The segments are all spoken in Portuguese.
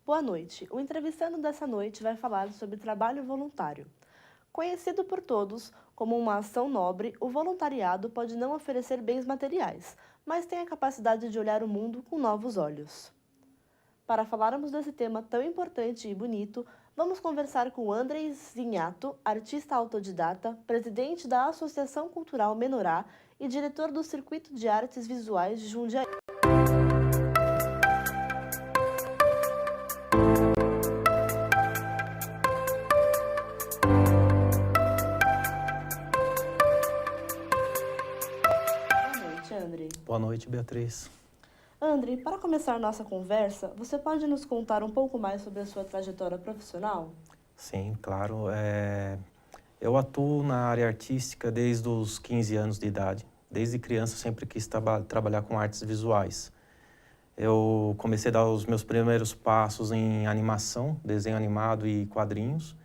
Boa noite. O entrevistando dessa noite vai falar sobre trabalho voluntário. Conhecido por todos como uma ação nobre, o voluntariado pode não oferecer bens materiais, mas tem a capacidade de olhar o mundo com novos olhos. Para falarmos desse tema tão importante e bonito, vamos conversar com Andrei Zinhato, artista autodidata, presidente da Associação Cultural Menorá e diretor do Circuito de Artes Visuais de Jundiaí. Boa noite, Andrei. Boa noite, Beatriz. Andrei, para começar nossa conversa, você pode nos contar um pouco mais sobre a sua trajetória profissional? Sim, claro. Eu atuo na área artística desde os 15 anos de idade. Desde criança, eu sempre quis trabalhar com artes visuais. Eu comecei a dar os meus primeiros passos em animação, desenho animado e quadrinhos,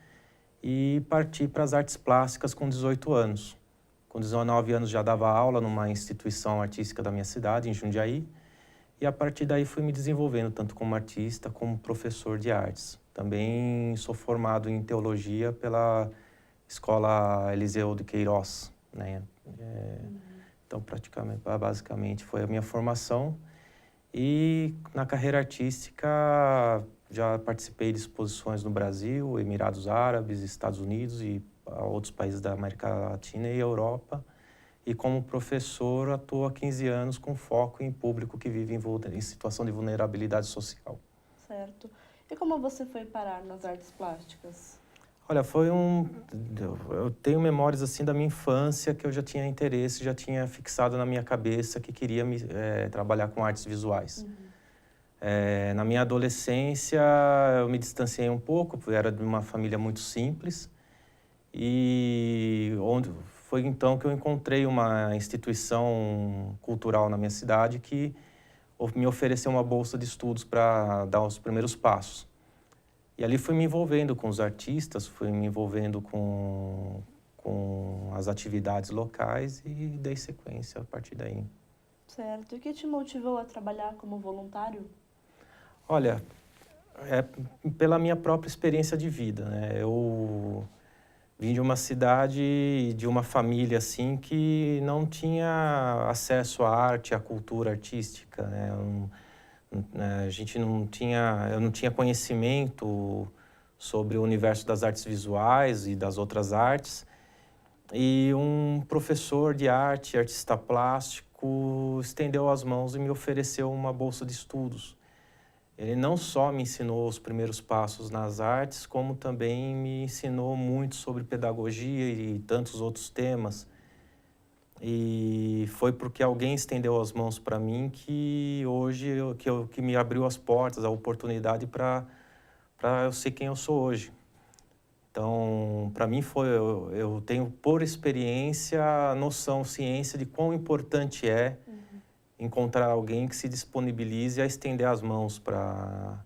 e parti para as artes plásticas com 18 anos. Com 19 anos já dava aula numa instituição artística da minha cidade, em Jundiaí, e a partir daí fui me desenvolvendo tanto como artista como professor de artes. Também sou formado em teologia pela Escola Eliseu de Queiroz, né? Então, basicamente, foi a minha formação. E na carreira artística, já participei de exposições no Brasil, Emirados Árabes, Estados Unidos e outros países da América Latina e Europa. E como professor, atuo há 15 anos com foco em público que vive em situação de vulnerabilidade social. Certo. E como você foi parar nas artes plásticas? Olha, eu tenho memórias assim da minha infância que eu já tinha interesse, já tinha fixado na minha cabeça que queria trabalhar com artes visuais. Na minha adolescência, eu me distanciei um pouco, eu era de uma família muito simples. E foi então que eu encontrei uma instituição cultural na minha cidade que me ofereceu uma bolsa de estudos para dar os primeiros passos. E ali fui me envolvendo com os artistas, fui me envolvendo com as atividades locais e dei sequência a partir daí. Certo. E o que te motivou a trabalhar como voluntário? Olha, é pela minha própria experiência de vida, né? Eu vim de uma cidade, de uma família assim que não tinha acesso à arte, à cultura artística, né? A gente não tinha, eu não tinha conhecimento sobre o universo das artes visuais e das outras artes. E um professor de arte, artista plástico, estendeu as mãos e me ofereceu uma bolsa de estudos. Ele não só me ensinou os primeiros passos nas artes, como também me ensinou muito sobre pedagogia e tantos outros temas. E foi porque alguém estendeu as mãos para mim que hoje que me abriu as portas, a oportunidade para eu ser quem eu sou hoje. Então, para mim eu tenho por experiência, noção, ciência de quão importante é encontrar alguém que se disponibilize a estender as mãos para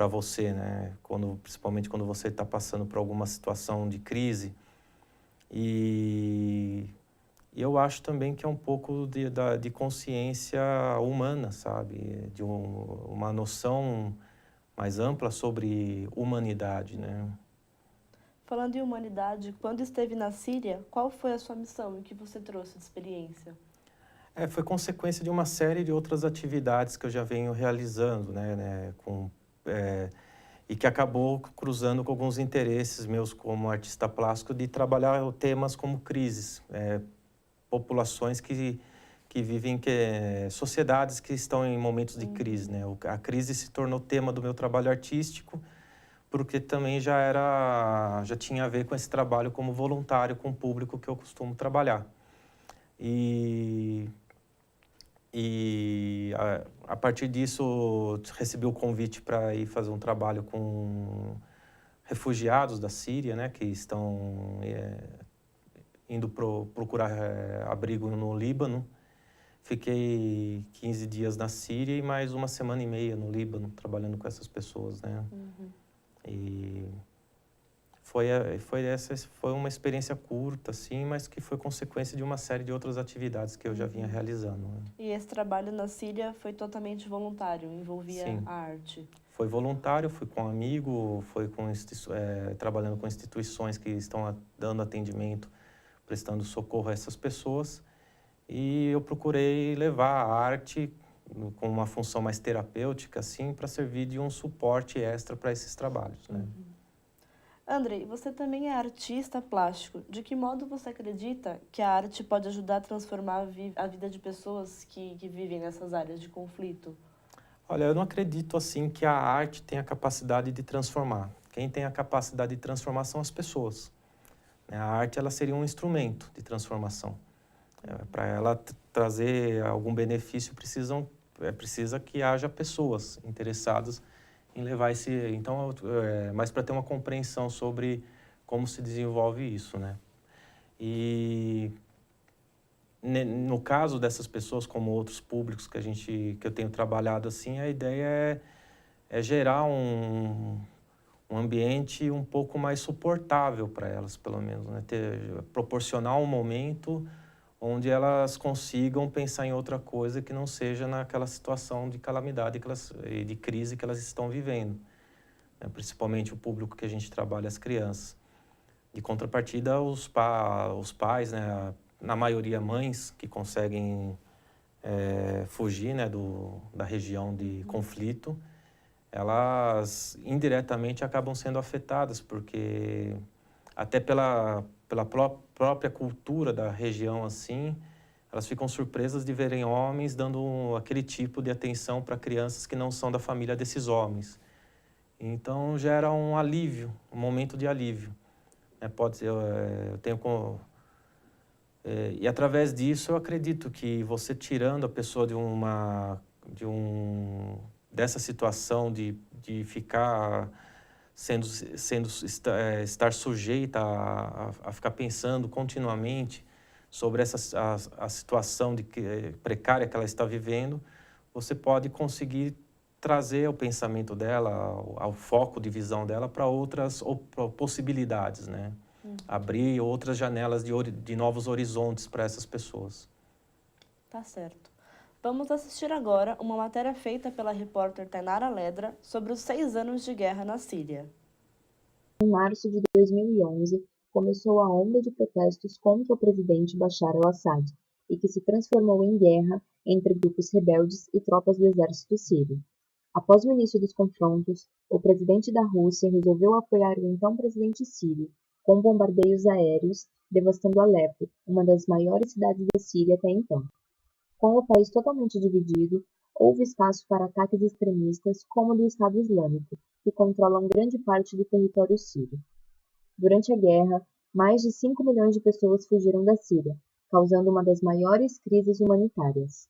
você, né? Principalmente quando você está passando por alguma situação de crise. E eu acho também que é um pouco de consciência humana, sabe? De uma noção mais ampla sobre humanidade, né? Falando em humanidade, quando esteve na Síria, qual foi a sua missão e o que você trouxe de experiência? Foi consequência de uma série de outras atividades que eu já venho realizando, né, e que acabou cruzando com alguns interesses meus como artista plástico de trabalhar temas como crises, populações que vivem, sociedades que estão em momentos de crise, né? A crise se tornou tema do meu trabalho artístico, porque também já tinha a ver com esse trabalho como voluntário com o público que eu costumo trabalhar. A partir disso, recebi o convite para ir fazer um trabalho com refugiados da Síria, né, que estão indo procurar abrigo no Líbano. Fiquei 15 dias na Síria e mais uma semana e meia no Líbano, trabalhando com essas pessoas, né? E foi uma experiência curta, assim, mas que foi consequência de uma série de outras atividades que eu já vinha realizando, né? E esse trabalho na Síria foi totalmente voluntário, envolvia Sim. a arte? Foi voluntário, fui com um amigo, foi com trabalhando com instituições que estão dando atendimento, prestando socorro a essas pessoas. E eu procurei levar a arte com uma função mais terapêutica, assim, para servir de um suporte extra para esses trabalhos, né? Andrei, você também é artista plástico. De que modo você acredita que a arte pode ajudar a transformar a vida de pessoas que vivem nessas áreas de conflito? Olha, eu não acredito, assim, que a arte tem a capacidade de transformar. Quem tem a capacidade de transformar são as pessoas, né? A arte, ela seria um instrumento de transformação. Para ela trazer algum benefício, precisa que haja pessoas interessadas em levar esse... Então, mais para ter uma compreensão sobre como se desenvolve isso, né? E no caso dessas pessoas, como outros públicos que eu tenho trabalhado assim, a ideia é gerar um ambiente um pouco mais suportável para elas, pelo menos, né? Proporcionar um momento onde elas consigam pensar em outra coisa que não seja naquela situação de calamidade e de crise que elas estão vivendo, né? Principalmente o público que a gente trabalha, as crianças. De contrapartida, os pais, né? Na maioria mães que conseguem fugir, né? Da região de conflito, elas indiretamente acabam sendo afetadas, porque até pela própria cultura da região, assim, elas ficam surpresas de verem homens dando aquele tipo de atenção para crianças que não são da família desses homens. Então, gera um alívio, um momento de alívio, né? Pode ser, eu tenho... E através disso, eu acredito que você tirando a pessoa dessa situação de ficar estar sujeita a ficar pensando continuamente sobre a situação precária que ela está vivendo, você pode conseguir trazer o pensamento dela, ao foco de visão dela para outras possibilidades, né? Abrir outras janelas de novos horizontes para essas pessoas. Tá certo. Vamos assistir agora uma matéria feita pela repórter Tainara Ledra sobre os 6 anos de guerra na Síria. Em março de 2011, começou a onda de protestos contra o presidente Bashar al-Assad e que se transformou em guerra entre grupos rebeldes e tropas do exército sírio. Após o início dos confrontos, o presidente da Rússia resolveu apoiar o então presidente sírio, com bombardeios aéreos, devastando Alepo, uma das maiores cidades da Síria até então. Com o país totalmente dividido, houve espaço para ataques extremistas como o do Estado Islâmico, que controlam grande parte do território sírio. Durante a guerra, mais de 5 milhões de pessoas fugiram da Síria, causando uma das maiores crises humanitárias.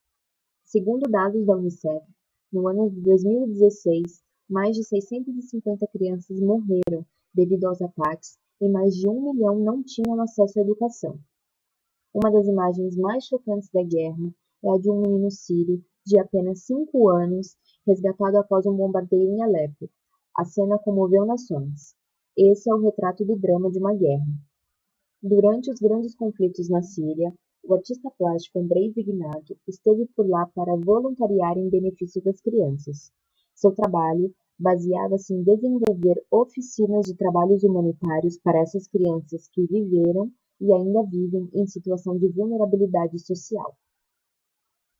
Segundo dados da Unicef, no ano de 2016, mais de 650 crianças morreram devido aos ataques e mais de 1 milhão não tinham acesso à educação. Uma das imagens mais chocantes da guerra é a de um menino sírio de apenas 5 anos, resgatado após um bombardeio em Alepo. A cena comoveu nações. Esse é o retrato do drama de uma guerra. Durante os grandes conflitos na Síria, o artista plástico Andrei Zignato esteve por lá para voluntariar em benefício das crianças. Seu trabalho baseava-se em desenvolver oficinas de trabalhos humanitários para essas crianças que viveram e ainda vivem em situação de vulnerabilidade social.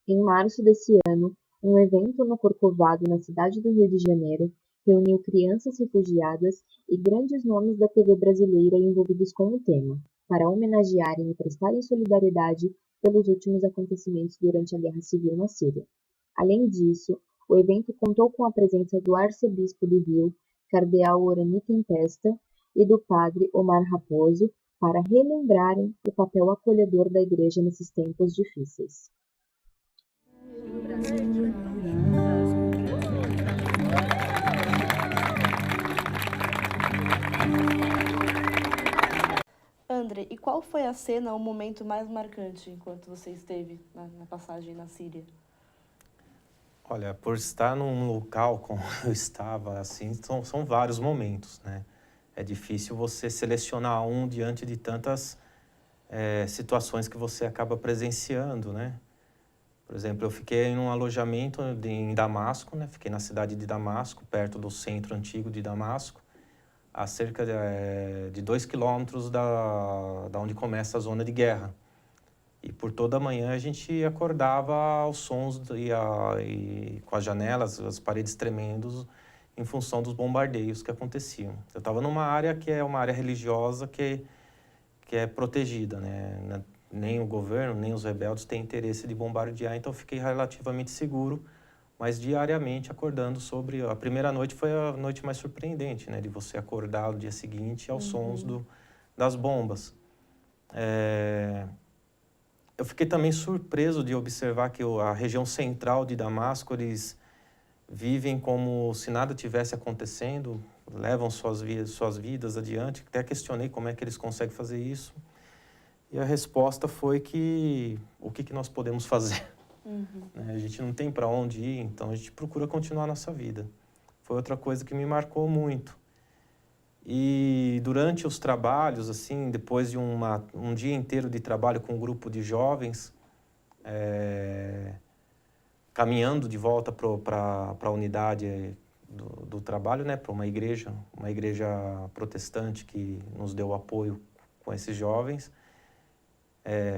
Em março desse ano, um evento no Corcovado, na cidade do Rio de Janeiro, reuniu crianças refugiadas e grandes nomes da TV brasileira envolvidos com o tema, para homenagearem e prestarem solidariedade pelos últimos acontecimentos durante a Guerra Civil na Síria. Além disso, o evento contou com a presença do arcebispo do Rio, cardeal Orani Tempesta, e do padre Omar Raposo, para relembrarem o papel acolhedor da Igreja nesses tempos difíceis. Andrei, e qual foi a cena ou momento mais marcante enquanto você esteve na passagem na Síria? Olha, por estar num local como eu estava, assim, são vários momentos, né? É difícil você selecionar um diante de tantas situações que você acaba presenciando, né? Por exemplo, eu fiquei em um alojamento em Damasco, né? Fiquei na cidade de Damasco, perto do centro antigo de Damasco, a cerca de 2 quilômetros da onde começa a zona de guerra. E por toda a manhã a gente acordava aos sons e com as janelas, as paredes tremendo em função dos bombardeios que aconteciam. Eu estava numa área que é uma área religiosa que é protegida, né? Nem o governo, nem os rebeldes têm interesse de bombardear, então fiquei relativamente seguro, mas diariamente acordando sobre... A primeira noite foi a noite mais surpreendente, né? De você acordar no dia seguinte aos sons das bombas. Eu fiquei também surpreso de observar que a região central de Damasco, eles vivem como se nada tivesse acontecendo, levam suas vidas adiante. Até questionei como é que eles conseguem fazer isso. E a resposta foi que o que nós podemos fazer? Né? A gente não tem para onde ir, então a gente procura continuar a nossa vida. Foi outra coisa que me marcou muito. E durante os trabalhos, assim, depois de um dia inteiro de trabalho com um grupo de jovens, caminhando de volta para a unidade do trabalho, né, para uma igreja protestante que nos deu apoio com esses jovens,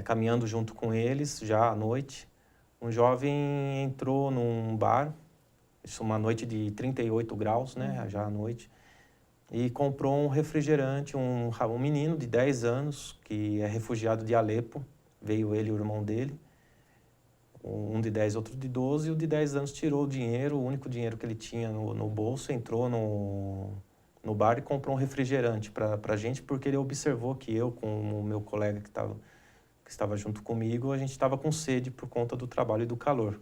caminhando junto com eles, já à noite, um jovem entrou num bar, isso uma noite de 38 graus, né, já à noite, e comprou um refrigerante, um menino de 10 anos, que é refugiado de Alepo, veio ele e o irmão dele, um de 10, outro de 12, e o de 10 anos tirou o dinheiro, o único dinheiro que ele tinha no bolso, entrou no bar e comprou um refrigerante para a gente, porque ele observou que eu, com o meu colega que estava junto comigo, a gente estava com sede por conta do trabalho e do calor.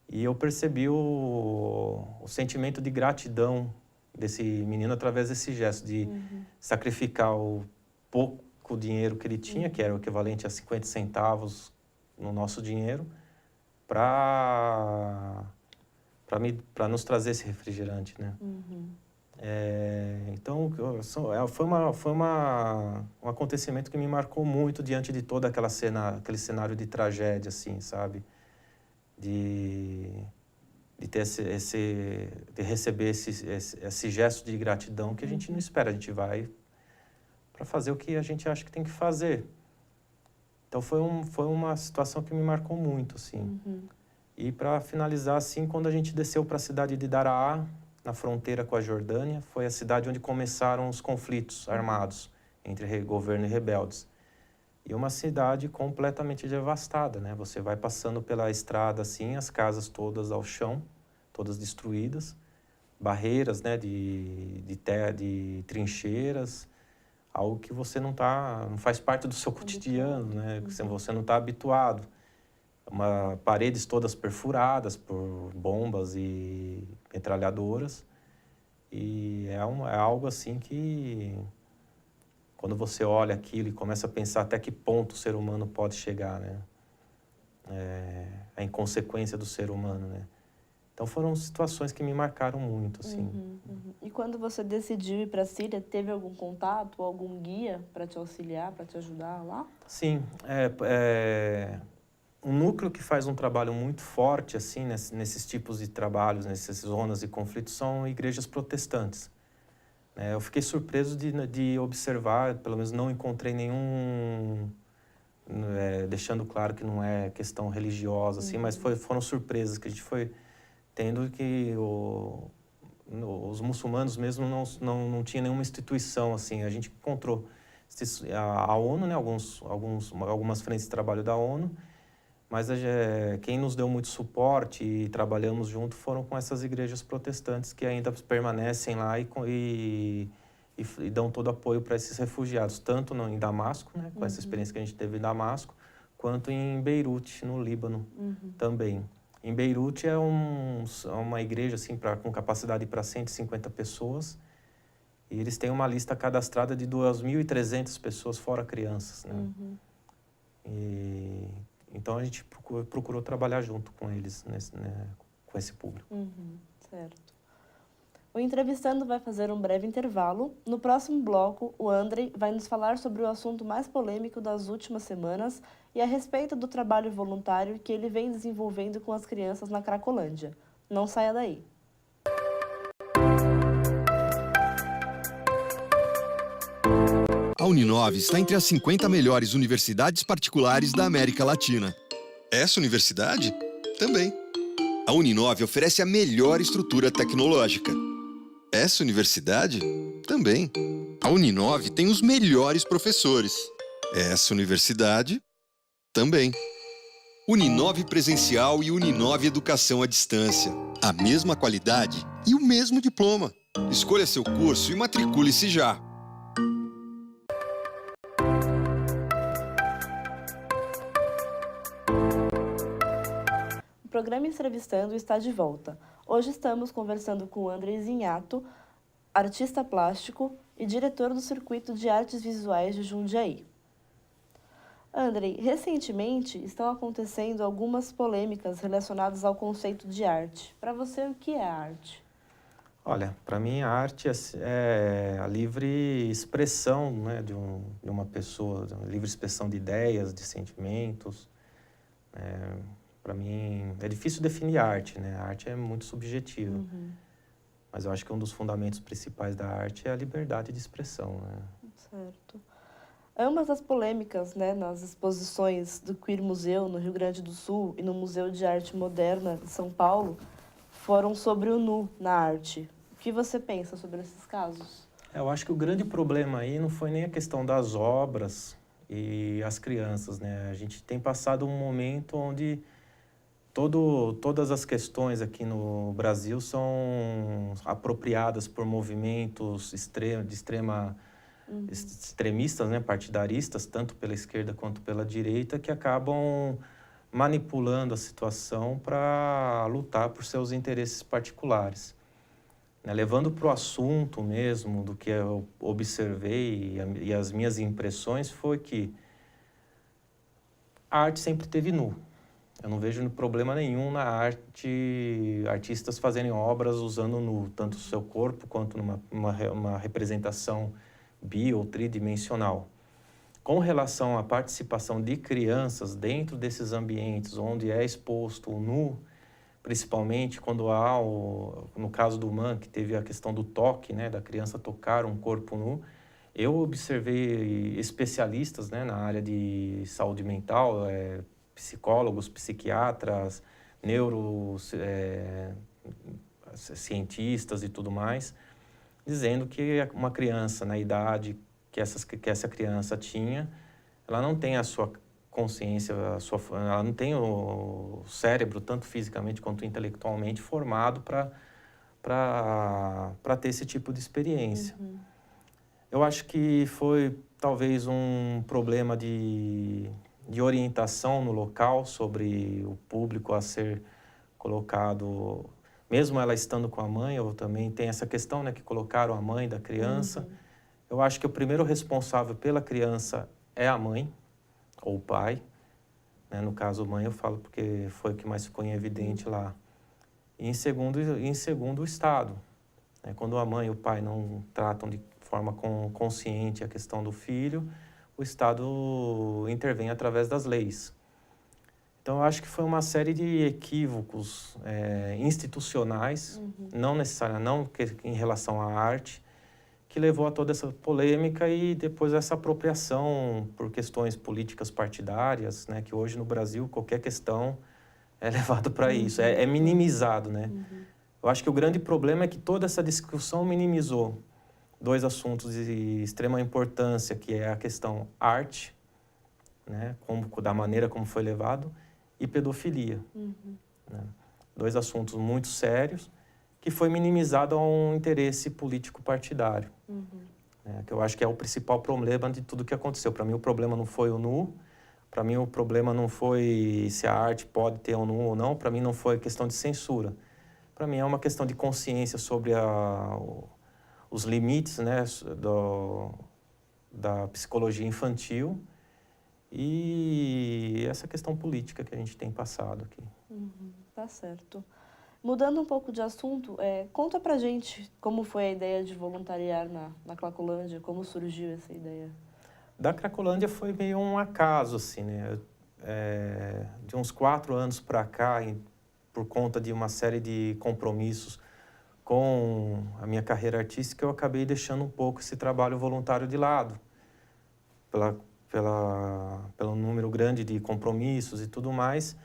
E eu percebi o sentimento de gratidão desse menino através desse gesto de sacrificar o pouco dinheiro que ele tinha, que era o equivalente a 50 centavos no nosso dinheiro, para nos trazer esse refrigerante, né? Então, foi um acontecimento que me marcou muito diante de toda aquele cenário de tragédia, assim, sabe? De ter de receber esse gesto de gratidão que a gente não espera, a gente vai para fazer o que a gente acha que tem que fazer. Então foi uma situação que me marcou muito, assim. E para finalizar, assim, quando a gente desceu para a cidade de Daraa, na fronteira com a Jordânia, foi a cidade onde começaram os conflitos armados entre governo e rebeldes. E uma cidade completamente devastada, né? Você vai passando pela estrada, assim, as casas todas ao chão, todas destruídas, barreiras, né, de trincheiras, algo que você não faz parte do seu cotidiano, né? Você não está habituado. Paredes todas perfuradas por bombas e metralhadoras. E é algo assim que, quando você olha aquilo e começa a pensar até que ponto o ser humano pode chegar, né? A inconsequência do ser humano, né? Então foram situações que me marcaram muito, assim. E quando você decidiu ir para a Síria, teve algum contato, algum guia para te auxiliar, para te ajudar lá? Sim, um núcleo que faz um trabalho muito forte, assim, nesses tipos de trabalhos, nessas zonas de conflito, são igrejas protestantes. Eu fiquei surpreso de observar, pelo menos não encontrei nenhum... deixando claro que não é questão religiosa, assim, mas foram surpresas que a gente foi tendo, que os muçulmanos mesmo não tinha nenhuma instituição, assim. A gente encontrou a ONU, né, algumas frentes de trabalho da ONU, mas quem nos deu muito suporte e trabalhamos junto foram com essas igrejas protestantes que ainda permanecem lá e dão todo apoio para esses refugiados, tanto em Damasco, né, com essa experiência que a gente teve em Damasco, quanto em Beirute, no Líbano, também. Em Beirute é uma igreja assim, com capacidade para 150 pessoas, e eles têm uma lista cadastrada de 2.300 pessoas, fora crianças, né? Então a gente procurou trabalhar junto com eles, com esse público. Certo. O entrevistando vai fazer um breve intervalo. No próximo bloco, o Andrei vai nos falar sobre o assunto mais polêmico das últimas semanas e a respeito do trabalho voluntário que ele vem desenvolvendo com as crianças na Cracolândia. Não saia daí. A Uninove está entre as 50 melhores universidades particulares da América Latina. Essa universidade? Também. A Uninove oferece a melhor estrutura tecnológica. Essa universidade? Também. A Uninove tem os melhores professores. Essa universidade? Também. Uninove Presencial e Uninove Educação à Distância. A mesma qualidade e o mesmo diploma. Escolha seu curso e matricule-se já. O programa Entrevistando está de volta. Hoje estamos conversando com o Andrei Zinhato, artista plástico e diretor do Circuito de Artes Visuais de Jundiaí. Andrei, recentemente estão acontecendo algumas polêmicas relacionadas ao conceito de arte. Para você, o que é arte? Olha, para mim a arte é a livre expressão, né, de uma pessoa, a livre expressão de ideias, de sentimentos. Para mim é difícil definir arte, né? A arte é muito subjetiva. Mas eu acho que um dos fundamentos principais da arte é a liberdade de expressão, né? Certo. Ambas as polêmicas, né, nas exposições do Queer Museu no Rio Grande do Sul e no Museu de Arte Moderna de São Paulo foram sobre o nu na arte. O que você pensa sobre esses casos? Eu acho que o grande problema aí não foi nem a questão das obras e as crianças, né? A gente tem passado um momento onde todas as questões aqui no Brasil são apropriadas por movimentos extremistas, né, partidaristas, tanto pela esquerda quanto pela direita, que acabam manipulando a situação para lutar por seus interesses particulares. Né? Levando para o assunto mesmo do que eu observei e as minhas impressões foi que a arte sempre teve nu. Eu não vejo problema nenhum na arte, artistas fazerem obras usando nu, tanto o seu corpo quanto uma representação ou tridimensional. Com relação à participação de crianças dentro desses ambientes onde é exposto o nu, principalmente quando há, no caso do MAN, que teve a questão do toque, né, da criança tocar um corpo nu, eu observei especialistas, né, na área de saúde mental, psicólogos, psiquiatras, cientistas e tudo mais, dizendo que uma criança na idade que essa criança tinha, ela não tem a sua consciência, ela não tem o cérebro, tanto fisicamente quanto intelectualmente, formado para ter esse tipo de experiência. Eu acho que foi talvez um problema de orientação no local sobre o público a ser colocado, mesmo ela estando com a mãe, eu também tenho essa questão, né, que colocaram a mãe da criança. Eu acho que o primeiro responsável pela criança é a mãe ou o pai, né? No caso mãe eu falo porque foi o que mais ficou em evidente lá. E em segundo o Estado, né? Quando a mãe e o pai não tratam de forma consciente a questão do filho, o Estado intervém através das leis. Então, eu acho que foi uma série de equívocos institucionais, não necessariamente em relação à arte, que levou a toda essa polêmica e depois essa apropriação por questões políticas partidárias, né, que hoje no Brasil qualquer questão é levado para isso, é minimizado, né? Eu acho que o grande problema é que toda essa discussão minimizou dois assuntos de extrema importância, que é a questão arte, né, da maneira como foi levado, e pedofilia. Né? Dois assuntos muito sérios que foi minimizado a um interesse político partidário. Né, que eu acho que é o principal problema de tudo que aconteceu. Para mim, o problema não foi o nu, para mim, o problema não foi se a arte pode ter o nu ou não, para mim, não foi questão de censura. Para mim, é uma questão de consciência sobre os limites, né, da psicologia infantil e essa questão política que a gente tem passado aqui. Tá certo. Mudando um pouco de assunto, conta pra gente como foi a ideia de voluntariar na Cracolândia, como surgiu essa ideia? Da Cracolândia foi meio um acaso, assim, né? De uns 4 anos para cá, por conta de uma série de compromissos com a minha carreira artística, eu acabei deixando um pouco esse trabalho voluntário de lado, pelo número grande de compromissos e tudo mais.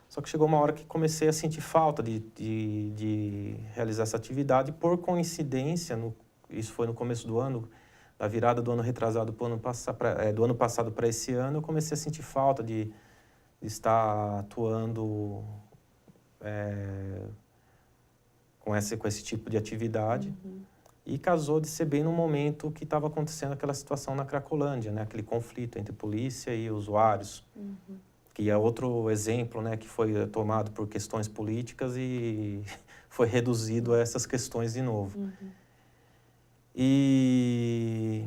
Só que chegou uma hora que comecei a sentir falta de realizar essa atividade. Por coincidência, isso foi no começo do ano, da virada do ano retrasado pro do ano passado para esse ano, eu comecei a sentir falta de estar atuando com esse tipo de atividade. E casou de ser bem no momento que estava acontecendo aquela situação na Cracolândia, né? Aquele conflito entre polícia e usuários. Que é outro exemplo, né, que foi tomado por questões políticas e foi reduzido a essas questões de novo. E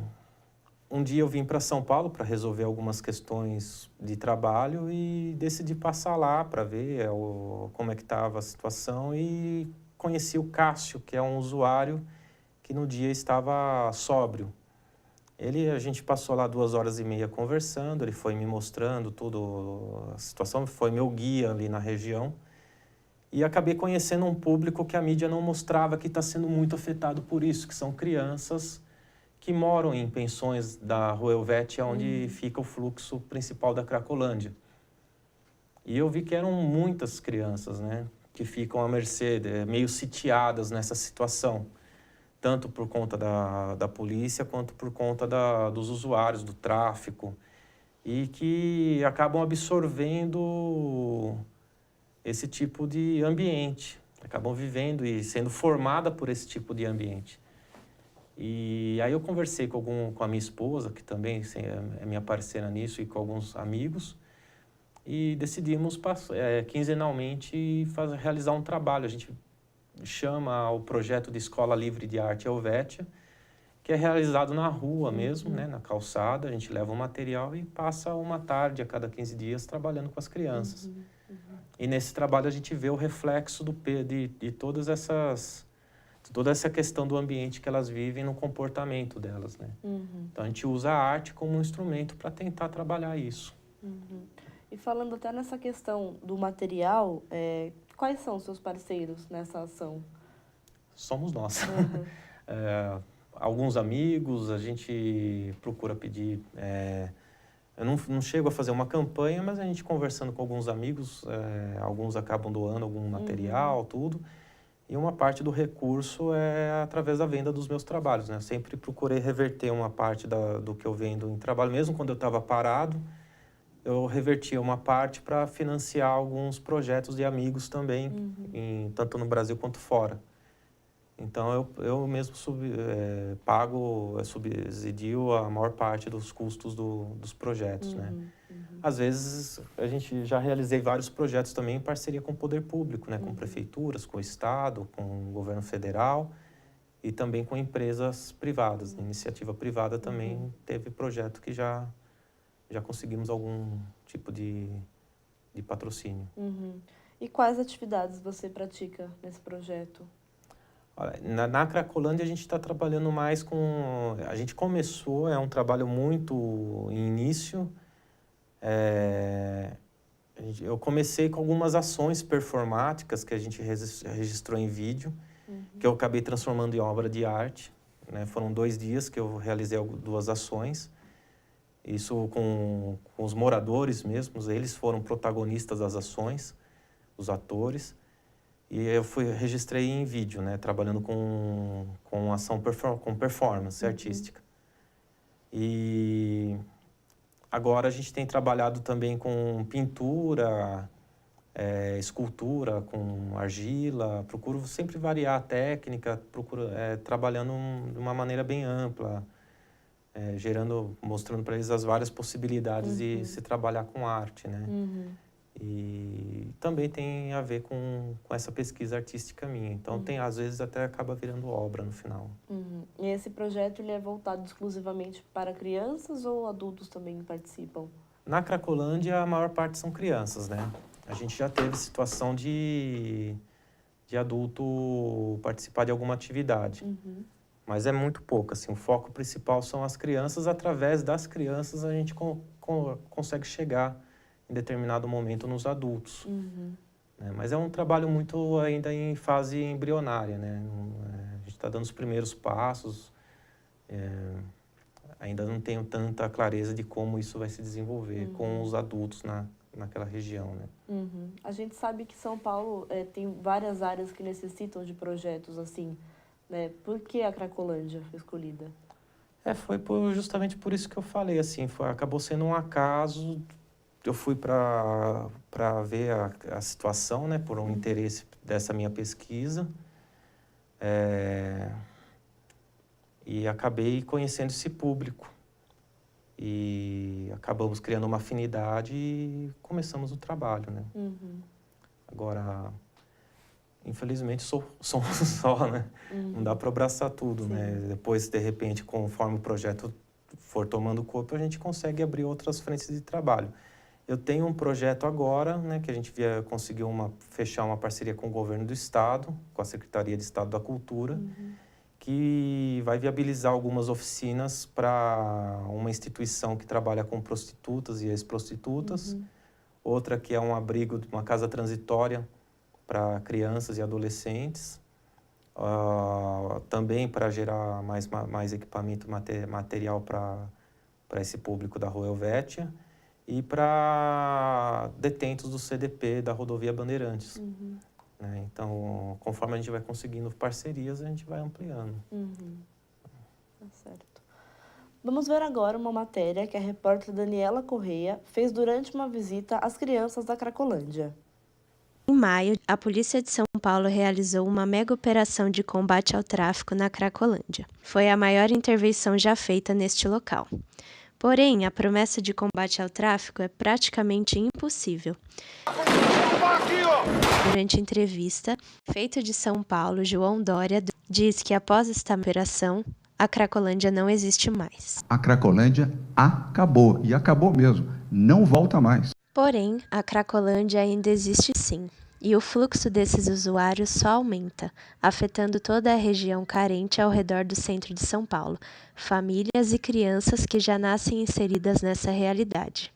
um dia eu vim para São Paulo para resolver algumas questões de trabalho e decidi passar lá para ver como é que estava a situação e conheci o Cássio, que é um usuário que no dia estava sóbrio. A gente passou lá 2h30 conversando, ele foi me mostrando tudo, a situação, foi meu guia ali na região. E acabei conhecendo um público que a mídia não mostrava, que está sendo muito afetado por isso, que são crianças que moram em pensões da Rua Helvétia, onde fica o fluxo principal da Cracolândia. E eu vi que eram muitas crianças, né, que ficam à mercê, meio sitiadas nessa situação. Tanto por conta da polícia, quanto por conta dos usuários, do tráfico, e que acabam absorvendo esse tipo de ambiente, acabam vivendo e sendo formada por esse tipo de ambiente. E aí eu conversei com a minha esposa, que também é minha parceira nisso, e com alguns amigos, e decidimos quinzenalmente realizar um trabalho. A gente chama o projeto de Escola Livre de Arte Helvétia, que é realizado na rua mesmo, né, na calçada. A gente leva o material e passa uma tarde a cada 15 dias trabalhando com as crianças. E nesse trabalho a gente vê o reflexo de toda essa questão do ambiente que elas vivem no comportamento delas, né? Então a gente usa a arte como um instrumento para tentar trabalhar isso. E falando até nessa questão do material, quais são os seus parceiros nessa ação? Somos nós. Alguns amigos, a gente procura pedir... eu não chego a fazer uma campanha, mas a gente conversando com alguns amigos, alguns acabam doando algum material, tudo. E uma parte do recurso é através da venda dos meus trabalhos, né? Eu sempre procurei reverter uma parte do que eu vendo em trabalho, mesmo quando eu estava parado. Eu revertia uma parte para financiar alguns projetos de amigos também, tanto no Brasil quanto fora. Então, eu mesmo subsidio a maior parte dos custos dos projetos, né? Às vezes, a gente já realizei vários projetos também em parceria com o poder público, né? Com prefeituras, com o Estado, com o governo federal e também com empresas privadas. Iniciativa privada também teve projeto que já conseguimos algum tipo de patrocínio. E quais atividades você pratica nesse projeto? Olha, na Cracolândia a gente está trabalhando mais com... A gente começou, é um trabalho muito em início. Eu comecei com algumas ações performáticas que a gente registrou em vídeo, que eu acabei transformando em obra de arte, né? Foram 2 dias que eu realizei 2 ações. Isso com os moradores mesmos, eles foram protagonistas das ações, os atores. E eu registrei em vídeo, né, trabalhando com ação com performance artística. E agora a gente tem trabalhado também com pintura, escultura, com argila. Procuro sempre variar a técnica, trabalhando de uma maneira bem ampla. Mostrando para eles as várias possibilidades de se trabalhar com arte, né? E também tem a ver com essa pesquisa artística minha. Então, às vezes até acaba virando obra no final. E esse projeto ele é voltado exclusivamente para crianças ou adultos também participam? Na Cracolândia, a maior parte são crianças, né? A gente já teve situação de de adulto participar de alguma atividade. Mas é muito pouco, assim, o foco principal são as crianças, através das crianças a gente consegue chegar em determinado momento nos adultos. Né? Mas é um trabalho muito ainda em fase embrionária, né? A gente está dando os primeiros passos, ainda não tenho tanta clareza de como isso vai se desenvolver com os adultos naquela região, né? A gente sabe que São Paulo tem várias áreas que necessitam de projetos assim, né? Por que a Cracolândia foi escolhida? Foi justamente por isso que eu falei, assim, acabou sendo um acaso. Eu fui para ver a situação, né, por um interesse dessa minha pesquisa, e acabei conhecendo esse público. E acabamos criando uma afinidade e começamos o trabalho, né? Agora, infelizmente, somos só, né? Não dá para abraçar tudo, né? Depois, de repente, conforme o projeto for tomando corpo, a gente consegue abrir outras frentes de trabalho. Eu tenho um projeto agora, né, que a gente conseguiu fechar uma parceria com o governo do estado, com a Secretaria de Estado da Cultura, que vai viabilizar algumas oficinas para uma instituição que trabalha com prostitutas e ex-prostitutas, outra que é um abrigo, uma casa transitória para crianças e adolescentes, também para gerar mais equipamento material para esse público da Rua Helvétia, e para detentos do CDP da Rodovia Bandeirantes. Né? Então, conforme a gente vai conseguindo parcerias, a gente vai ampliando. Tá certo. Vamos ver agora uma matéria que a repórter Daniela Correia fez durante uma visita às crianças da Cracolândia. Em maio, a Polícia de São Paulo realizou uma mega operação de combate ao tráfico na Cracolândia. Foi a maior intervenção já feita neste local. Porém, a promessa de combate ao tráfico é praticamente impossível. Durante a entrevista, feita de São Paulo, João Dória diz que após esta operação, a Cracolândia não existe mais. A Cracolândia acabou, e acabou mesmo, não volta mais. Porém, a Cracolândia ainda existe sim, e o fluxo desses usuários só aumenta, afetando toda a região carente ao redor do centro de São Paulo, famílias e crianças que já nascem inseridas nessa realidade.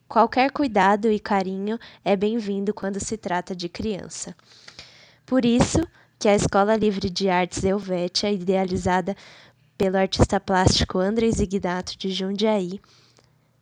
Qualquer cuidado e carinho é bem-vindo quando se trata de criança. Por isso que a Escola Livre de Artes Helvétia, idealizada pelo artista plástico André Zignato de Jundiaí,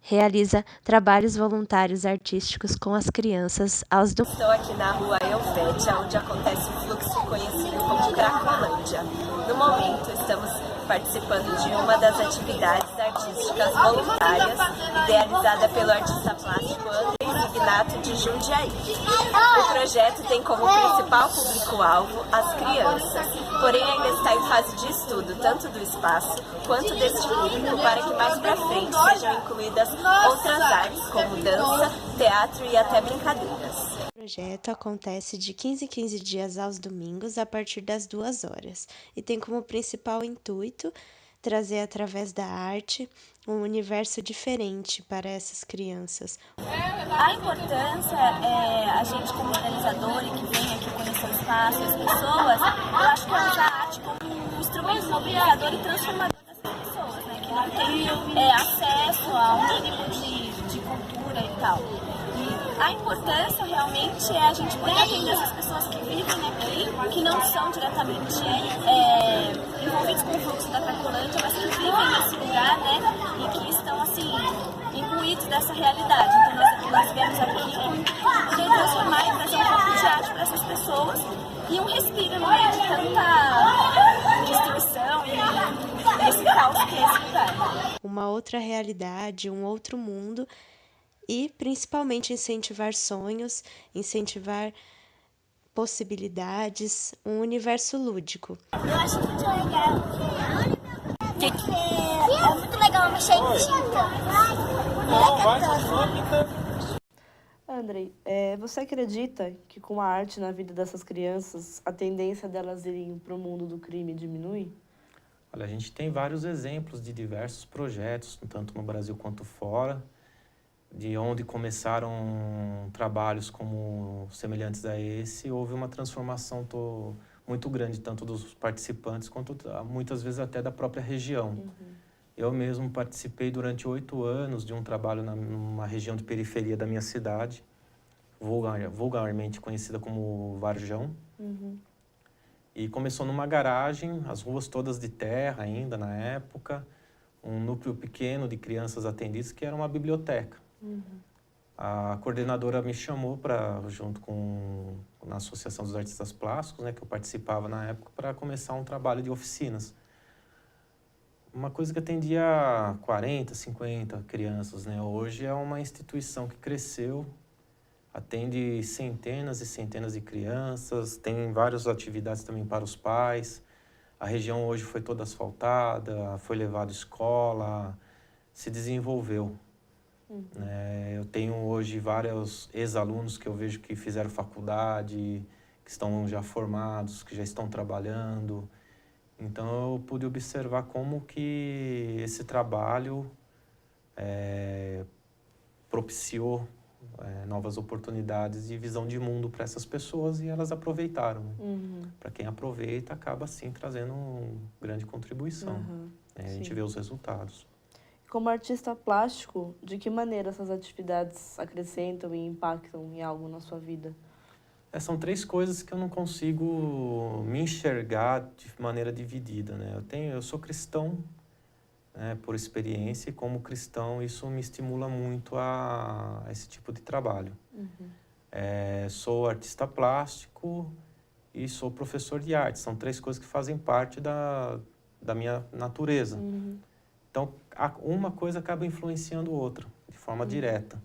realiza trabalhos voluntários artísticos com as crianças aos domingos. Estou aqui na Rua Helvétia, onde acontece o fluxo conhecido como Cracolândia. No momento, estamos participando de uma das atividades artísticas voluntárias idealizada pelo artista plástico André Zignato de Jundiaí. O projeto tem como principal público-alvo as crianças, porém ainda está em fase de estudo tanto do espaço quanto deste público para que mais para frente sejam incluídas outras artes como dança, teatro e até brincadeiras. O projeto acontece de 15 em 15 dias aos domingos, a partir das 2 horas, e tem como principal intuito trazer, através da arte, um universo diferente para essas crianças. A importância é a gente, como organizador e que vem aqui conhecer o espaço, as pessoas, eu acho que é usar a arte como um instrumento mobilizador e transformador dessas pessoas, né, que não tem acesso a um mínimo de cultura e tal. A importância realmente é a gente poder atender essas pessoas que vivem aqui, que não são diretamente envolvidos com o fluxo da Cracolândia, mas que vivem nesse lugar, né, e que estão, assim, imbuídos dessa realidade. Então nós viemos aqui com o intuito de poder transformar e trazer um pouco de arte para essas pessoas e um respiro no meio de tanta destruição e esse caos que é esse lugar. Uma outra realidade, um outro mundo, e principalmente incentivar sonhos, incentivar possibilidades, um universo lúdico. Eu acho muito legal, porque é muito legal mexer em tinta. Andrei, você acredita que com a arte na vida dessas crianças, a tendência delas irem para o mundo do crime diminui? Olha, a gente tem vários exemplos de diversos projetos, tanto no Brasil quanto fora, de onde começaram trabalhos como semelhantes a esse, houve uma transformação muito grande, tanto dos participantes quanto muitas vezes até da própria região. Eu mesmo participei durante 8 anos de um trabalho numa região de periferia da minha cidade, vulgarmente conhecida como Varjão. E começou numa garagem, as ruas todas de terra ainda na época, um núcleo pequeno de crianças atendidas que era uma biblioteca. A coordenadora me chamou junto na Associação dos Artistas Plásticos, né, que eu participava na época, para começar um trabalho de oficinas. Uma coisa que atendia 40, 50 crianças, né? Hoje é uma instituição que cresceu, atende centenas e centenas de crianças, tem várias atividades também para os pais. A região hoje foi toda asfaltada, foi levada à escola, se desenvolveu. Eu tenho hoje vários ex-alunos que eu vejo que fizeram faculdade, que estão já formados, que já estão trabalhando. Então, eu pude observar como que esse trabalho propiciou novas oportunidades de visão de mundo para essas pessoas e elas aproveitaram. Para quem aproveita, acaba, sim, trazendo uma grande contribuição. A gente vê os resultados. Como artista plástico, de que maneira essas atividades acrescentam e impactam em algo na sua vida? São 3 coisas que eu não consigo me enxergar de maneira dividida, né? Eu sou cristão, né, por experiência, e como cristão isso me estimula muito a esse tipo de trabalho. Sou artista plástico e sou professor de arte. São 3 coisas que fazem parte da minha natureza. Então, uma coisa acaba influenciando outra, de forma direta.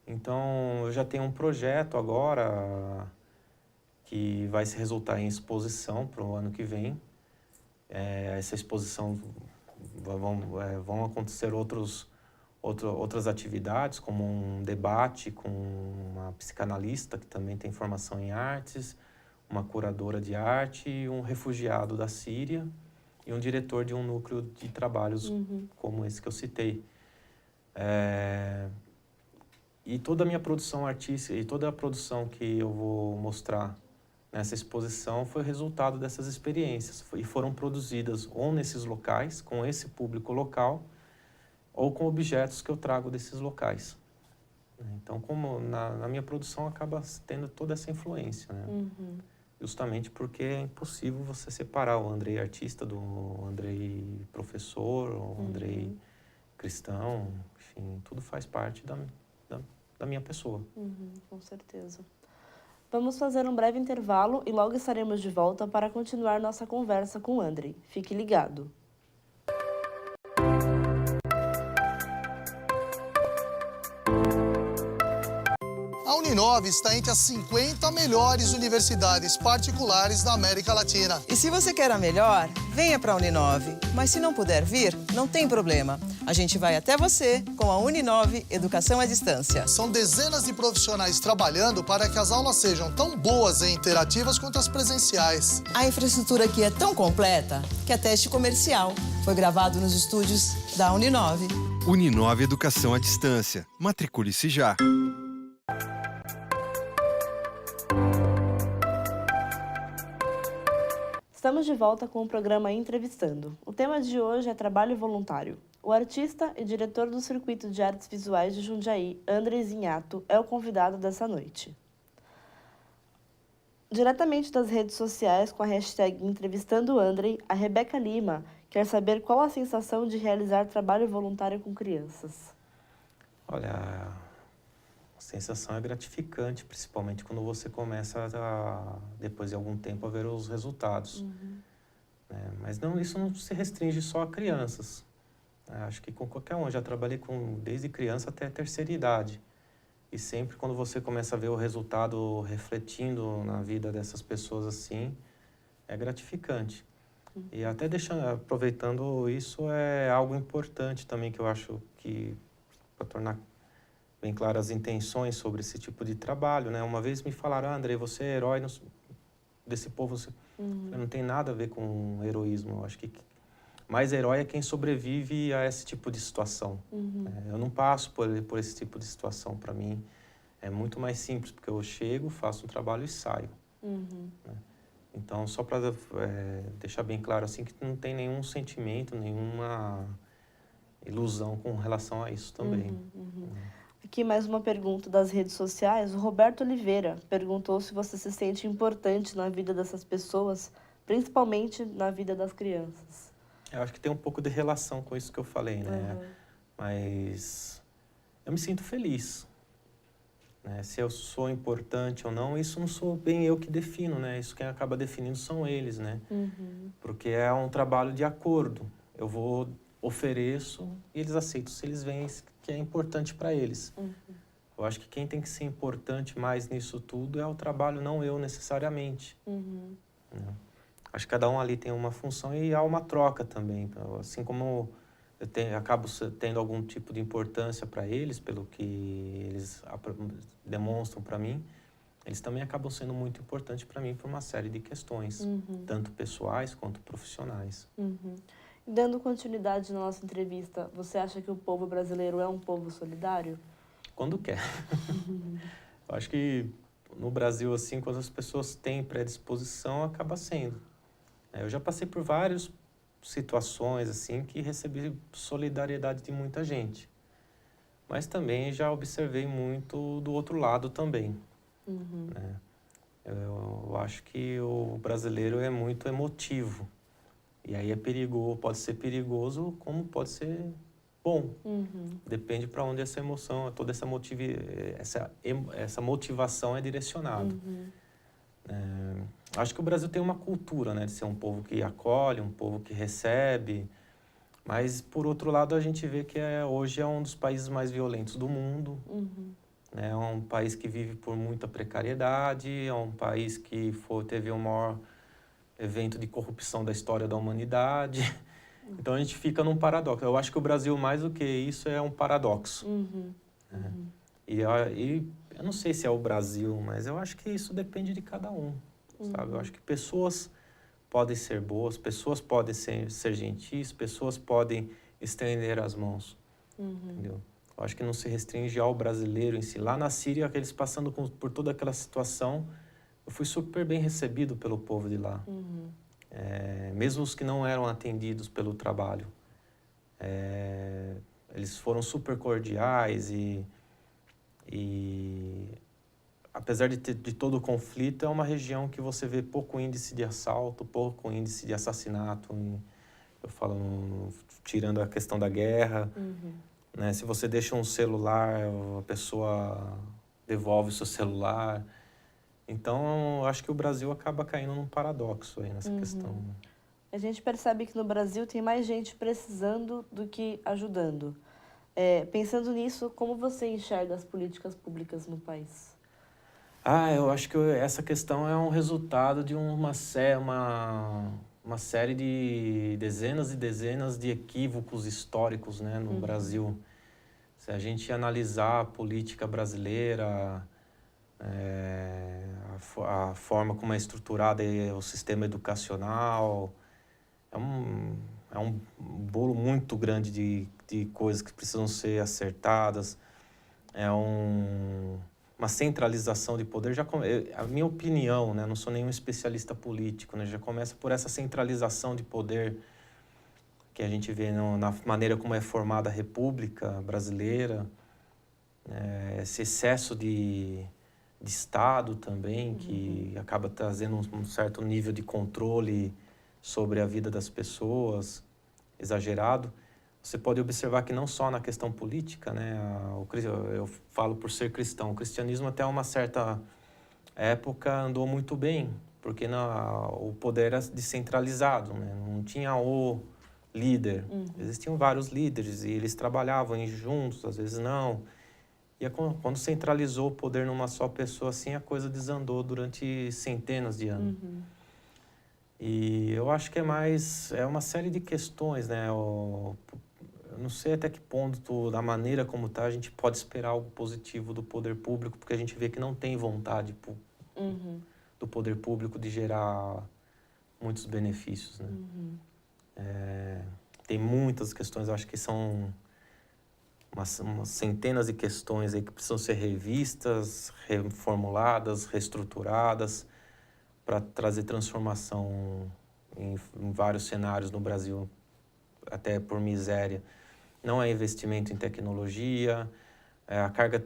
Então, eu já tenho um projeto agora que vai se resultar em exposição para o ano que vem. Essa exposição vão acontecer outras atividades, como um debate com uma psicanalista que também tem formação em artes, uma curadora de arte e um refugiado da Síria e um diretor de um núcleo de trabalhos como esse que eu citei. E toda a minha produção artística e toda a produção que eu vou mostrar nessa exposição foi resultado dessas experiências. E foram produzidas ou nesses locais, com esse público local, ou com objetos que eu trago desses locais. Então, como na minha produção acaba tendo toda essa influência, né? Justamente porque é impossível você separar o Andrei artista do Andrei professor, o Andrei cristão, enfim, tudo faz parte da minha pessoa. Com certeza. Vamos fazer um breve intervalo e logo estaremos de volta para continuar nossa conversa com o Andrei. Fique ligado. A Uninove está entre as 50 melhores universidades particulares da América Latina. E se você quer a melhor, venha para a Uninove. Mas se não puder vir, não tem problema. A gente vai até você com a Uninove Educação à Distância. São dezenas de profissionais trabalhando para que as aulas sejam tão boas e interativas quanto as presenciais. A infraestrutura aqui é tão completa que é teste comercial. Foi gravado nos estúdios da Uninove. Uninove Educação à Distância. Matricule-se já. Estamos de volta com o programa Entrevistando. O tema de hoje é trabalho voluntário. O artista e diretor do Circuito de Artes Visuais de Jundiaí, Andrei Zinhato, é o convidado dessa noite. Diretamente das redes sociais com a hashtag Entrevistando Andrei, a Rebeca Lima quer saber qual a sensação de realizar trabalho voluntário com crianças. Olha, a sensação é gratificante, principalmente quando você começa, depois de algum tempo, a ver os resultados. Mas isso não se restringe só a crianças. Acho que com qualquer um. Eu já trabalhei desde criança até a terceira idade. E sempre quando você começa a ver o resultado refletindo na vida dessas pessoas assim, é gratificante. E até aproveitando isso, é algo importante também que eu acho que, para tornar bem claras as intenções sobre esse tipo de trabalho, né? Uma vez me falaram, Andrei, você é herói desse povo. Não tem nada a ver com heroísmo. Eu acho que mais herói é quem sobrevive a esse tipo de situação. Eu não passo por esse tipo de situação. Para mim, é muito mais simples, porque eu chego, faço um trabalho e saio. Né? Então, só para deixar bem claro assim, que não tem nenhum sentimento, nenhuma ilusão com relação a isso também. Aqui mais uma pergunta das redes sociais. O Roberto Oliveira perguntou se você se sente importante na vida dessas pessoas, principalmente na vida das crianças. Eu acho que tem um pouco de relação com isso que eu falei, né? Mas eu me sinto feliz. Né? Se eu sou importante ou não, isso não sou bem eu que defino, né? Isso quem acaba definindo são eles, né? Porque é um trabalho de acordo. Eu vou, ofereço e eles aceitam se eles veem que é importante para eles. Eu acho que quem tem que ser importante mais nisso tudo é o trabalho, não eu necessariamente. Né? Acho que cada um ali tem uma função e há uma troca também. Assim como eu acabo tendo algum tipo de importância para eles, pelo que eles demonstram para mim, eles também acabam sendo muito importantes para mim por uma série de questões, tanto pessoais quanto profissionais. Dando continuidade na nossa entrevista, você acha que o povo brasileiro é um povo solidário? Quando quer. Eu acho que no Brasil, assim, quando as pessoas têm predisposição, acaba sendo. Eu já passei por várias situações, assim, que recebi solidariedade de muita gente. Mas também já observei muito do outro lado também. Né? Eu acho que o brasileiro é muito emotivo. E aí é perigoso, pode ser perigoso, como pode ser bom. Depende para onde essa emoção, toda essa motivação é direcionada. Acho que o Brasil tem uma cultura, né, de ser um povo que acolhe, um povo que recebe. Mas, por outro lado, a gente vê que hoje é um dos países mais violentos do mundo. É um país que vive por muita precariedade, é um país que teve o maior evento de corrupção da história da humanidade. Então a gente fica num paradoxo. Eu acho que o Brasil, mais do que isso, é um paradoxo. E eu não sei se é o Brasil, mas eu acho que isso depende de cada um, sabe? Eu acho que pessoas podem ser boas, pessoas podem ser gentis, pessoas podem estender as mãos, entendeu? Eu acho que não se restringe ao brasileiro em si. Lá na Síria, aqueles passando por toda aquela situação, eu fui super bem recebido pelo povo de lá. Mesmo os que não eram atendidos pelo trabalho. Eles foram super cordiais e apesar de todo o conflito, é uma região que você vê pouco índice de assalto, pouco índice de assassinato. Eu falo, tirando a questão da guerra. Né? Se você deixa um celular, a pessoa devolve o seu celular. Então, eu acho que o Brasil acaba caindo num paradoxo aí nessa questão. A gente percebe que no Brasil tem mais gente precisando do que ajudando. Pensando nisso, como você enxerga as políticas públicas no país? Eu acho que essa questão é um resultado de uma série de dezenas e dezenas de equívocos históricos, né, no Brasil. Se a gente analisar a política brasileira, a forma como é estruturado o sistema educacional, é um bolo muito grande de coisas que precisam ser acertadas. Uma centralização de poder. A minha opinião, né, não sou nenhum especialista político, né, já começa por essa centralização de poder que a gente vê na maneira como é formada a República Brasileira, esse excesso de Estado também, que acaba trazendo um certo nível de controle sobre a vida das pessoas, exagerado. Você pode observar que não só na questão política, né, eu falo por ser cristão, o cristianismo até uma certa época andou muito bem, porque o poder era descentralizado, né, não tinha o líder. Existiam vários líderes e eles trabalhavam juntos, às vezes não. E quando centralizou o poder numa só pessoa, assim, a coisa desandou durante centenas de anos. E eu acho que é uma série de questões, né? Eu não sei até que ponto, da maneira como está, a gente pode esperar algo positivo do poder público, porque a gente vê que não tem vontade do poder público de gerar muitos benefícios, né? tem muitas questões, eu acho que são umas centenas de questões aí que precisam ser revistas, reformuladas, reestruturadas para trazer transformação em vários cenários no Brasil, até por miséria. Não é investimento em tecnologia, a carga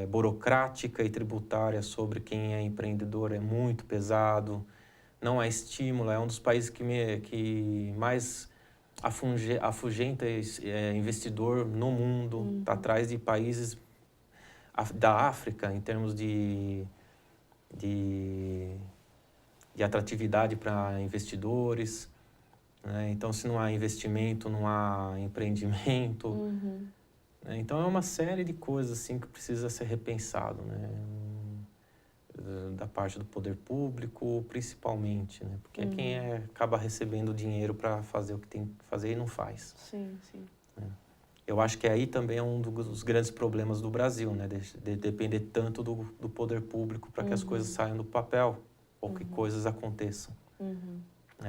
burocrática e tributária sobre quem é empreendedor é muito pesado, não há estímulo, é um dos países que mais afugenta investidor no mundo, está atrás de países da África em termos de atratividade para investidores, né? Então, se não há investimento, não há empreendimento. Então, é uma série de coisas assim, que precisa ser repensado, né? Da parte do poder público, principalmente, né? Porque é quem acaba recebendo dinheiro para fazer o que tem que fazer e não faz. Sim, sim. Eu acho que aí também é um dos grandes problemas do Brasil, né? De depender tanto do poder público para que as coisas saiam do papel ou que coisas aconteçam.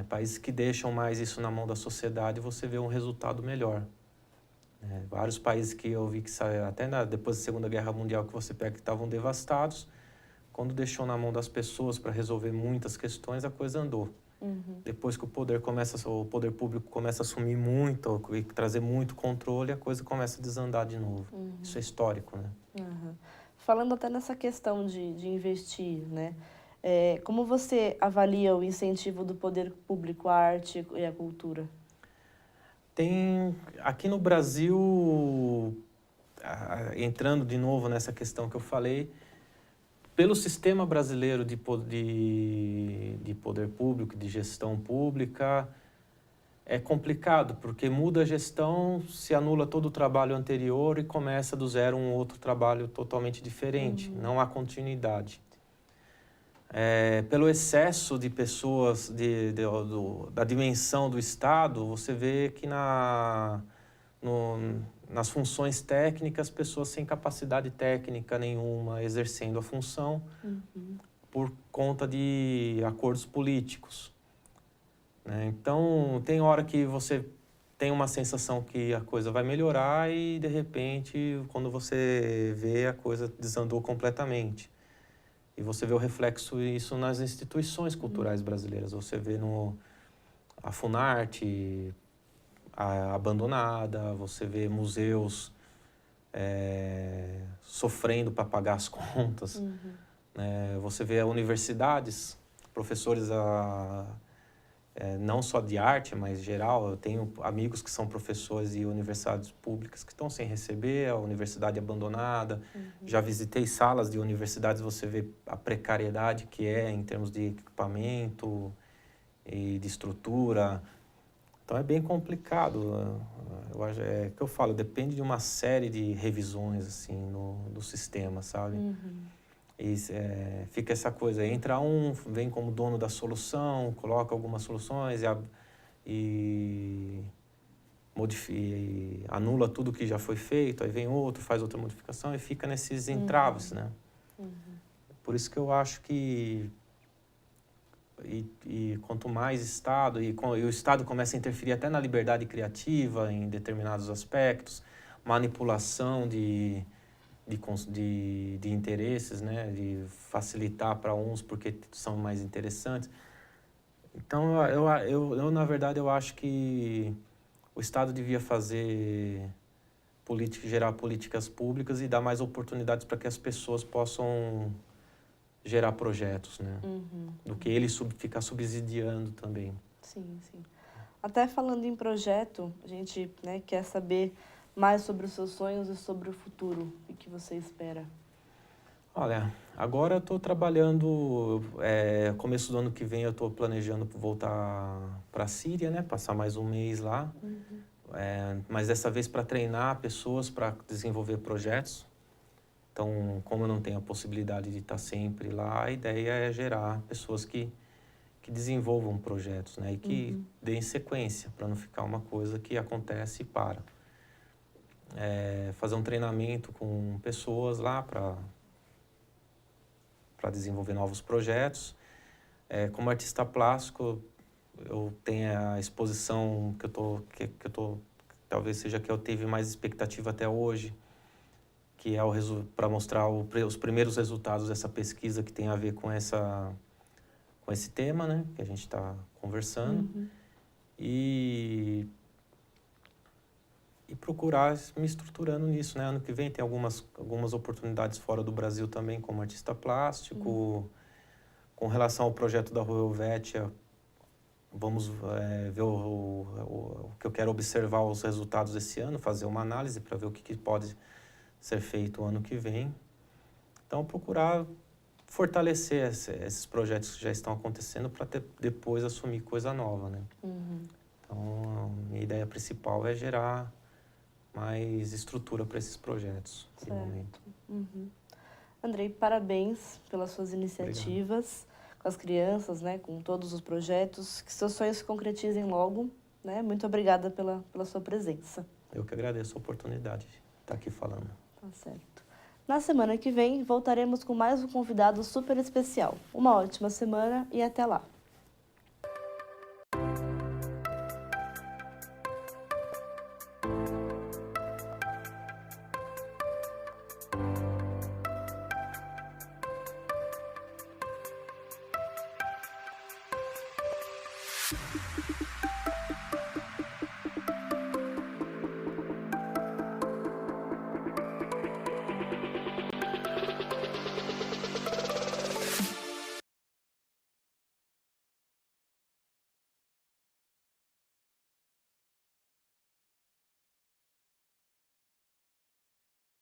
Países que deixam mais isso na mão da sociedade, você vê um resultado melhor. Vários países que eu vi que saíram, até depois da Segunda Guerra Mundial, que você pega que estavam devastados, quando deixou na mão das pessoas para resolver muitas questões, a coisa andou. Depois que o poder público começa a assumir muito e trazer muito controle, a coisa começa a desandar de novo. Isso é histórico, né? Falando até nessa questão de investir, né? Como você avalia o incentivo do poder público à arte e à cultura? Aqui no Brasil, entrando de novo nessa questão que eu falei, pelo sistema brasileiro de poder público, de gestão pública, é complicado, porque muda a gestão, se anula todo o trabalho anterior e começa do zero um outro trabalho totalmente diferente. Não há continuidade. Pelo excesso de pessoas, da dimensão do Estado, você vê que nas funções técnicas, pessoas sem capacidade técnica nenhuma exercendo a função por conta de acordos políticos, né? Então, tem hora que você tem uma sensação que a coisa vai melhorar e, de repente, quando você vê, a coisa desandou completamente. E você vê o reflexo disso nas instituições culturais brasileiras. Você vê a Funarte abandonada, você vê museus sofrendo para pagar as contas, né? Você vê universidades, professores não só de arte, mas geral. Eu tenho amigos que são professores de universidades públicas que estão sem receber, a universidade abandonada. Já visitei salas de universidades, você vê a precariedade que é em termos de equipamento e de estrutura. Então, é bem complicado. Eu acho, que eu falo, depende de uma série de revisões assim, do sistema, sabe? E fica essa coisa, entra vem como dono da solução, coloca algumas soluções e anula tudo que já foi feito, aí vem outro, faz outra modificação e fica nesses entraves, né? Por isso que eu acho que quanto mais Estado, e o Estado começa a interferir até na liberdade criativa em determinados aspectos, manipulação de interesses, né? De facilitar para uns porque são mais interessantes. Então, eu na verdade, eu acho que o Estado devia gerar políticas públicas e dar mais oportunidades para que as pessoas possam gerar projetos, né? Do que ele ficar subsidiando também. Sim, sim. Até falando em projeto, a gente, né, quer saber mais sobre os seus sonhos e sobre o futuro. O que você espera? Olha, agora eu estou trabalhando, começo do ano que vem eu estou planejando voltar para a Síria, né? Passar mais um mês lá. Mas dessa vez para treinar pessoas para desenvolver projetos. Então, como eu não tenho a possibilidade de estar sempre lá, a ideia é gerar pessoas que desenvolvam projetos, né? E que deem sequência, para não ficar uma coisa que acontece e para. Fazer um treinamento com pessoas lá para desenvolver novos projetos. Como artista plástico, eu tenho a exposição que eu tô talvez seja que eu tive mais expectativa até hoje, que é para mostrar os primeiros resultados dessa pesquisa que tem a ver com esse tema, né, que a gente está conversando. E procurar me estruturando nisso, né? Ano que vem tem algumas oportunidades fora do Brasil também, como artista plástico. Com relação ao projeto da Rua Helvétia, vamos ver o que eu quero observar os resultados desse ano, fazer uma análise para ver o que pode ser feito o ano que vem. Então, procurar fortalecer esses projetos que já estão acontecendo para depois assumir coisa nova, né? Então, a minha ideia principal é gerar mais estrutura para esses projetos no momento. Andrei, parabéns pelas suas iniciativas com as crianças, né, com todos os projetos. Que seus sonhos se concretizem logo, né? Muito obrigada pela sua presença. Eu que agradeço a oportunidade de estar aqui falando. Tá certo. Na semana que vem, voltaremos com mais um convidado super especial. Uma ótima semana e até lá!